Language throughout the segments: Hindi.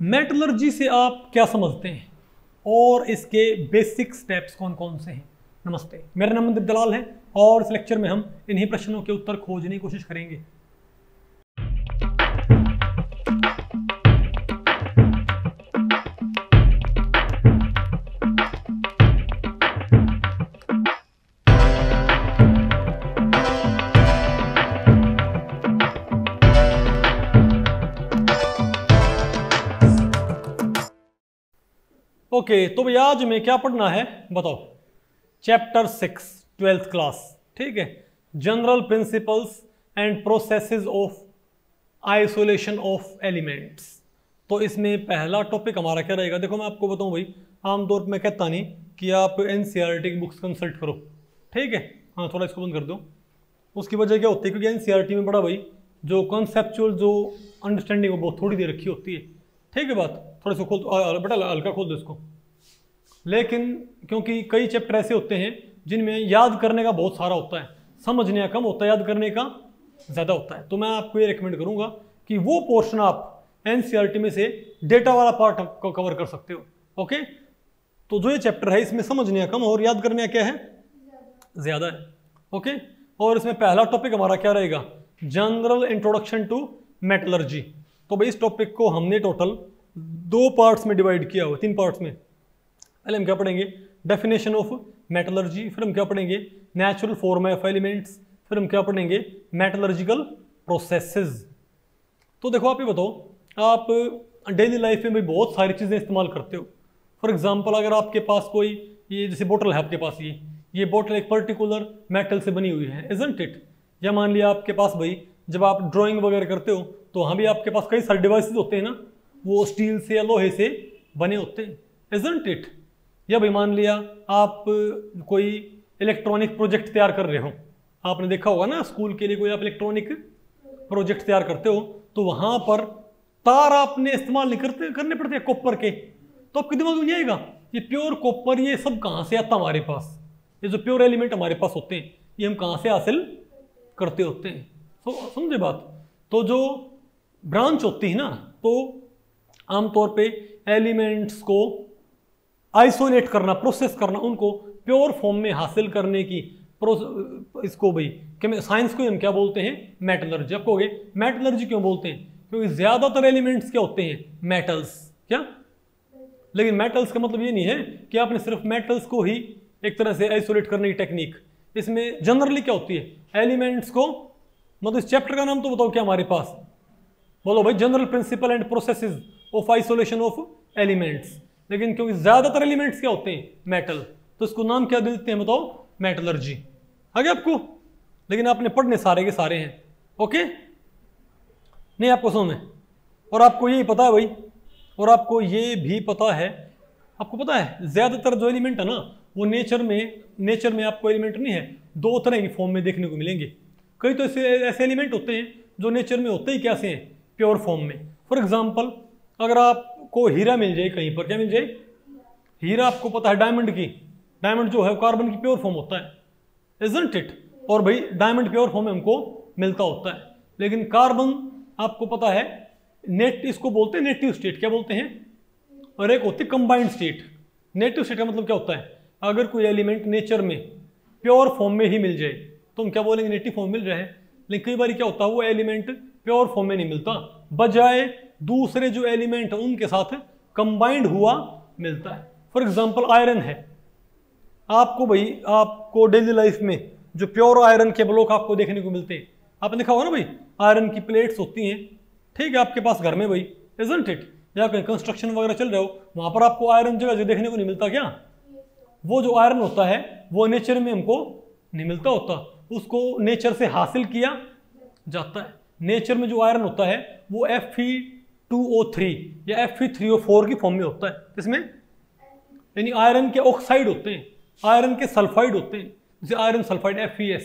मेटलर्जी से आप क्या समझते हैं और इसके बेसिक स्टेप्स कौन कौन से हैं। नमस्ते, मेरा नाम मंदिर दलाल है और इस लेक्चर में हम इन्हीं प्रश्नों के उत्तर खोजने की कोशिश करेंगे। ओके, तो भैया आज हमें क्या पढ़ना है बताओ। चैप्टर 6 12th क्लास, ठीक है। General principles and processes of isolation of elements. तो इसमें पहला टॉपिक हमारा क्या रहेगा। देखो मैं आपको बताऊं भाई, आमतौर पर मैं कहता नहीं कि आप एनसीईआरटी की बुक्स कंसल्ट करो, ठीक है। हाँ, थोड़ा इसको बंद कर दो। उसकी वजह क्या होती है, क्योंकि एनसीईआरटी में बड़ा भाई जो कॉन्सेप्चुअल जो अंडरस्टैंडिंग वो थोड़ी देर रखी होती है, ठीक है बात। थोड़ा सा खोल, बेटा हल्का खोल दो इसको। लेकिन क्योंकि कई चैप्टर ऐसे होते हैं जिनमें याद करने का बहुत सारा होता है, समझने का कम होता है, याद करने का ज़्यादा होता है। तो मैं आपको ये रिकमेंड करूंगा कि वो पोर्शन आप एनसीईआरटी में से डेटा वाला पार्ट को कवर कर सकते हो, ओके। तो जो ये चैप्टर है इसमें समझने का कम और याद करने का क्या है, ज़्यादा है, ओके। और इसमें पहला टॉपिक हमारा क्या रहेगा, जनरल इंट्रोडक्शन टू मेटलर्जी। तो भाई इस टॉपिक को हमने टोटल 2 पार्ट्स में डिवाइड किया हुआ, 3 पार्ट्स में। पहले हम क्या पढ़ेंगे, डेफिनेशन ऑफ मेटलर्जी, फिर हम क्या पढ़ेंगे, नेचुरल फॉर्म ऑफ एलिमेंट्स, फिर हम क्या पढ़ेंगे, मेटलर्जिकल प्रोसेसेस। तो देखो आप ये बताओ, आप डेली लाइफ में भी बहुत सारी चीज़ें इस्तेमाल करते हो। फॉर एग्जांपल अगर आपके पास कोई ये जैसे बोतल है आपके पास, ये बोतल एक पर्टिकुलर मेटल से बनी हुई है, इजंट इट। या मान लिया आपके पास भाई जब आप ड्राइंग वगैरह करते हो तो वहाँ भी आपके पास कई सारे डिवाइसेस होते हैं ना, वो स्टील से या लोहे से बने होते हैं, इजंट इट। या भाई मान लिया आप कोई इलेक्ट्रॉनिक प्रोजेक्ट तैयार कर रहे हो, आपने देखा होगा ना स्कूल के लिए कोई आप इलेक्ट्रॉनिक प्रोजेक्ट तैयार करते हो तो वहां पर तार आपने इस्तेमाल नहीं करने पड़ते कॉपर के। तो आपके दिमाग में नहीं आएगा ये प्योर कॉपर ये सब कहाँ से आता हमारे पास, ये जो प्योर एलिमेंट हमारे पास होते हैं ये हम कहाँ से हासिल करते होते हैं। तो समझे बात। तो जो ब्रांच होती है ना, तो आमतौर पे एलिमेंट्स को आइसोलेट करना, प्रोसेस करना, उनको प्योर फॉर्म में हासिल करने की इसको भाई साइंस को हम क्या बोलते हैं, मेटलर्जी। आप कहोगे मेटलर्जी क्यों बोलते हैं, क्योंकि ज्यादातर एलिमेंट्स क्या होते हैं, मेटल्स। क्या, लेकिन मेटल्स का मतलब ये नहीं है कि आपने सिर्फ मेटल्स को ही एक तरह से आइसोलेट करने की टेक्निक। इसमें जनरली क्या होती है, एलिमेंट्स को, मतलब इस चैप्टर का नाम तो बताओ क्या हमारे पास, बोलो भाई, general principle and processes of isolation of elements. लेकिन क्योंकि ज्यादातर एलिमेंट्स क्या होते हैं, मेटल, तो इसको नाम क्या देते हैं बताओ, मेटलर्जी। आगे आपको, लेकिन आपने पढ़ने सारे के सारे हैं, ओके, नहीं आपको समझ में। और आपको ये पता है भाई, और आपको ये भी पता है, आपको पता है ज्यादातर जो एलिमेंट है ना वो नेचर में आपको एलिमेंट नहीं है, 2 तरह की फॉर्म में देखने को मिलेंगे। कई तो ऐसे एलिमेंट होते हैं जो नेचर में होते ही कैसे हैं, प्योर फॉर्म में। फॉर एग्जाम्पल अगर आपको हीरा मिल जाए कहीं पर, क्या मिल जाए, हीरा, आपको पता है डायमंड की, डायमंड जो है कार्बन की प्योर फॉर्म होता है, इजंट इट। और भाई डायमंड प्योर फॉर्म में हमको मिलता होता है। लेकिन कार्बन आपको पता है इसको बोलते हैं नेटिव स्टेट, क्या बोलते हैं, और एक होती है कंबाइंड स्टेट। नेटिव स्टेट का मतलब क्या होता है, अगर कोई एलिमेंट नेचर में प्योर फॉर्म में ही मिल जाए तो हम क्या बोलेंगे, नेटिव फॉर्म मिल रहा है। लेकिन कई बार क्या होता है वो एलिमेंट प्योर फॉर्म में नहीं मिलता, बजाय दूसरे जो एलिमेंट है उनके साथ कंबाइंड हुआ मिलता है। फॉर एग्जांपल आयरन है, आपको डेली लाइफ में जो प्योर आयरन के ब्लॉक आपको देखने को मिलते हैं, आपने देखा होगा ना भाई, आयरन की प्लेट्स होती हैं, ठीक है, आपके पास घर में भाई, इजंट इट। या कहीं कंस्ट्रक्शन वगैरह चल रहे हो वहां पर आपको आयरन जगह देखने को नहीं मिलता क्या, वो जो आयरन होता है वो नेचर में हमको नहीं मिलता होता, उसको नेचर से हासिल किया जाता है। नेचर में जो आयरन होता है वो Fe2O3 या Fe3O4 की फॉर्म में होता है। इसमें यानी आयरन के ऑक्साइड होते हैं, आयरन के सल्फाइड होते हैं, जैसे आयरन सल्फाइड FeS।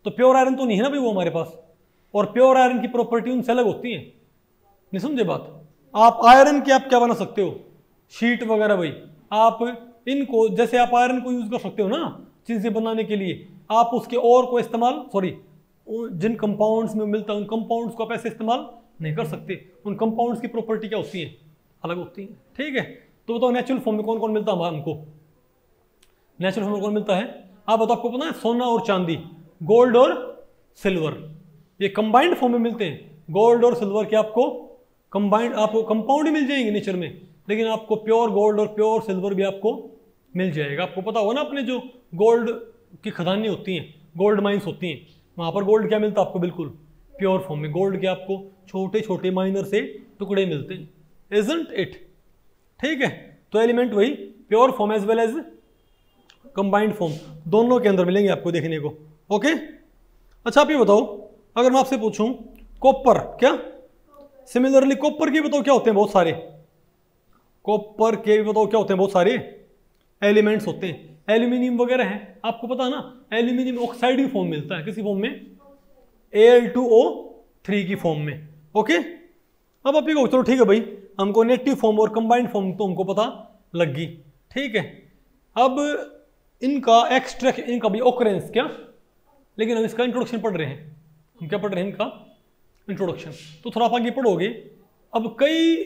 तो प्योर आयरन तो नहीं है ना भाई वो हमारे पास, और प्योर आयरन की प्रॉपर्टी उनसे अलग होती है, नहीं समझे बात। आप आयरन के आप क्या बना सकते हो, शीट वगैरह भाई, आप इनको जैसे आप आयरन को यूज कर सकते हो ना चीजें बनाने के लिए, आप उसके और को इस्तेमाल, जिन कंपाउंड्स में मिलता है उन कंपाउंड्स को आप ऐसे इस्तेमाल नहीं कर सकते। उन कंपाउंड्स की प्रॉपर्टी क्या होती है, अलग होती हैं। ठीक है, तो बताओ नेचुरल फॉर्म में कौन कौन मिलता है हमको? नेचुरल फॉर्म में कौन मिलता है? आप बताओ, आपको पता है सोना और चांदी, गोल्ड और सिल्वर, ये कंबाइंड फॉर्म में मिलते हैं। गोल्ड और सिल्वर के आपको कंबाइंड, आपको कंपाउंड ही मिल जाएंगे नेचर में, लेकिन आपको प्योर गोल्ड और प्योर सिल्वर भी आपको मिल जाएगा। आपको पता होगा ना, अपने जो गोल्ड की खदानें होती हैं, गोल्ड माइंस होती हैं, वहाँ पर गोल्ड क्या मिलता है आपको? बिल्कुल प्योर फॉर्म में गोल्ड के आपको छोटे छोटे माइनर से टुकड़े मिलते हैं, इजंट इट? ठीक है, तो एलिमेंट वही pure form as well as combined form, दोनों के अंदर मिलेंगे आपको देखने को। ओके, अच्छा आप ये बताओ, अगर मैं आपसे पूछूं कॉपर, क्या सिमिलरली कॉपर के बताओ क्या होते हैं? बहुत सारे कॉपर के भी बताओ क्या होते हैं? बहुत सारे एलिमेंट्स होते हैं। एल्यूमिनियम वगैरह है, आपको पता है ना, एल्यूमिनियम ऑक्साइड की फॉर्म मिलता है, किसी फॉर्म में? Al2O3 की फॉर्म में। ओके, अब आप ये कहो चलो ठीक है भाई, हमको नेगेटिव फॉर्म और कंबाइंड फॉर्म तो हमको पता लग गई। ठीक है, अब इनका एक्सट्रैक्ट, इनका भी ऑकरेंस क्या, लेकिन हम इसका इंट्रोडक्शन पढ़ रहे हैं। हम क्या पढ़ रहे हैं? इनका इंट्रोडक्शन। तो थोड़ा आप आगे पढ़ोगे। अब कई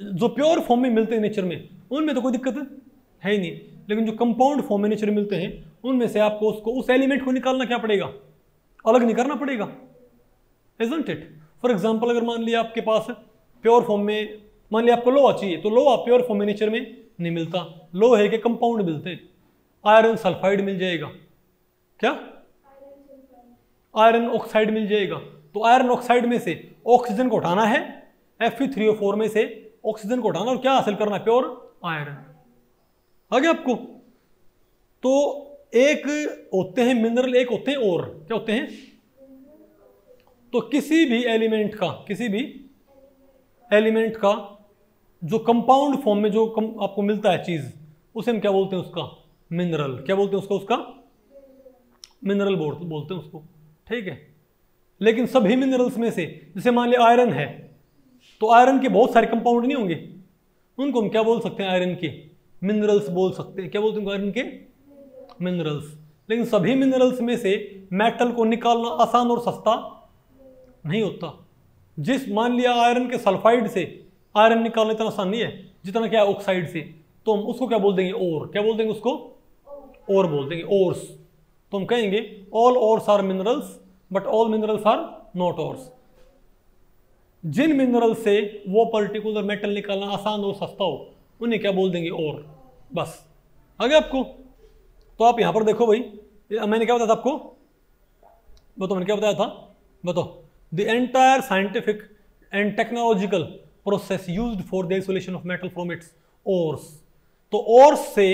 जो प्योर फॉर्म में मिलते हैं नेचर में, उनमें तो कोई दिक्कत है ही नहीं, लेकिन जो कंपाउंड फॉर्म में नेचर में मिलते हैं, उनमें से आपको उसको, उस एलिमेंट को निकालना क्या पड़ेगा? अलग नहीं करना पड़ेगा, इजंट इट? फॉर एग्जाम्पल, अगर मान लिया आपके पास प्योर फॉर्म में, मान लिया आपको लोहा चाहिए, तो लोहा प्योर फॉर्म में नेचर में नहीं मिलता, लोहे के कंपाउंड मिलते हैं। आयरन सल्फाइड मिल जाएगा, क्या? आयरन ऑक्साइड मिल जाएगा। तो आयरन ऑक्साइड में से ऑक्सीजन को उठाना है, Fe3O4 में से ऑक्सीजन को उठाना और क्या हासिल करना है? Pure iron. आगे आपको, तो एक होते हैं मिनरल, एक होते हैं और, क्या होते हैं? तो किसी भी एलिमेंट का, किसी भी एलिमेंट का जो कंपाउंड फॉर्म में जो आपको मिलता है चीज, उसे हम क्या बोलते हैं? उसका मिनरल। क्या बोलते हैं उसका? उसका मिनरल बोलते हैं उसको। ठीक है, लेकिन सभी मिनरल्स में से, जैसे मान लिया आयरन है, तो आयरन के बहुत सारे कंपाउंड नहीं होंगे, उनको हम क्या बोल सकते हैं? आयरन के मिनरल्स बोल सकते हैं। क्या बोलते हैं? आयरन के मिनरल्स। लेकिन सभी मिनरल्स में से मेटल को निकालना आसान और सस्ता नहीं होता। जिस मान लिया आयरन के सल्फाइड से आयरन निकालना इतना आसान नहीं है जितना क्या ऑक्साइड से, तो हम उसको क्या बोल देंगे? और। क्या बोल देंगे उसको? और बोल देंगे, ओर्स। तो हम कहेंगे all ores are minerals but all minerals are not ores. जिन मिनरल से वो पर्टिकुलर मेटल निकालना आसान और सस्ता हो, उन्हें क्या बोल देंगे? और। बस आगे आपको, तो आप यहां पर देखो भाई, मैंने क्या बताया था आपको? बताओ, मैंने क्या बताया था? बताओ। The entire scientific and technological process used for the isolation of metal from its ores. तो ओर्स से,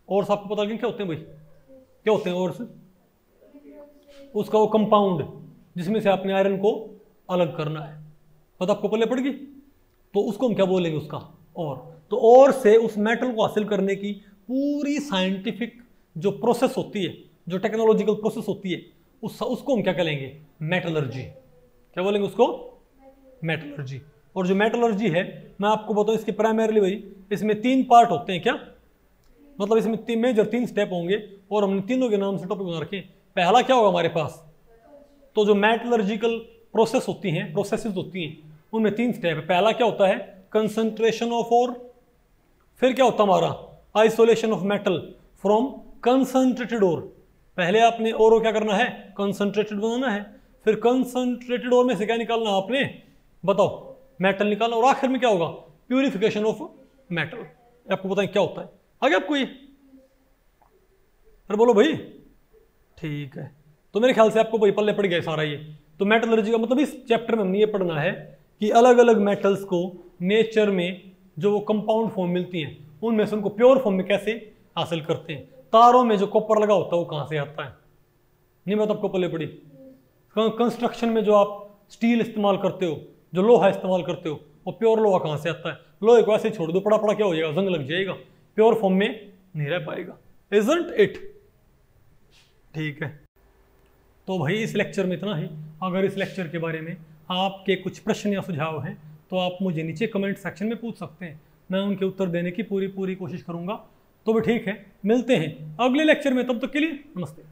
ओर्स आपको पता क्या होते हैं भाई? क्या होते हैं ओर्स? उसका वो कंपाउंड जिसमें से आपने आयरन को अलग करना है, पता आपको पहले पड़ गई? तो उसको हम क्या बोलेंगे? उसका और। तो और से उस मेटल को हासिल करने की पूरी साइंटिफिक जो प्रोसेस होती है, जो टेक्नोलॉजिकल प्रोसेस होती है, उसको हम क्या कहेंगे? मेटलर्जी। क्या बोलेंगे उसको? मेटलर्जी। और जो मेटलर्जी है, मैं आपको बताऊं, इसके प्राइमरीली भाई इसमें 3 पार्ट होते हैं। क्या मतलब? इसमें 3 मेजर 3 स्टेप होंगे और हमने तीनों के नाम से टॉपिक बना रखे। पहला क्या होगा हमारे पास? तो जो मेटलर्जिकल प्रोसेस होती हैं, प्रोसेसेस होती हैं, उनमें 3 स्टेप है। पहला क्या होता है? Concentration of ore. फिर क्या होता है हमारा? Isolation of metal from concentrated ore. पहले आपने ओर क्या करना है? कंसंट्रेटेड बनाना है। फिर कंसंट्रेटेड ओर में से क्या निकालना है आपने? बताओ, मेटल निकालना। और आखिर में क्या होगा? Purification of metal. आपको बताएं क्या होता है आगे आपको ये? अरे बोलो भाई। ठीक है, तो मेरे ख्याल से आपको भाई पल्ले पड़ गया सारा ये। तो मेटलर्जी का मतलब इस चैप्टर में हमने ये पढ़ना है कि अलग अलग मेटल्स को नेचर में जो वो कंपाउंड फॉर्म मिलती हैं, उनमें से उनको प्योर फॉर्म में कैसे हासिल करते हैं। तारों में जो कॉपर लगा होता है वो कहाँ से आता है? नहीं बात आपको पल्ले पड़ी? कंस्ट्रक्शन में जो आप स्टील इस्तेमाल करते हो, जो लोहा इस्तेमाल करते हो, वो प्योर लोहा कहाँ से आता है? लोहे को ऐसे छोड़ दो, पड़ा पड़ा क्या हो जाएगा? जंग लग जाएगा, प्योर फॉर्म में नहीं रह पाएगा। Isn't it? ठीक है, तो भाई इस लेक्चर में इतना ही। अगर इस लेक्चर के बारे में आपके कुछ प्रश्न या सुझाव हैं तो आप मुझे नीचे कमेंट सेक्शन में पूछ सकते हैं, मैं उनके उत्तर देने की पूरी कोशिश करूंगा। तो भी ठीक है, मिलते हैं अगले लेक्चर में, तब तक के लिए नमस्ते।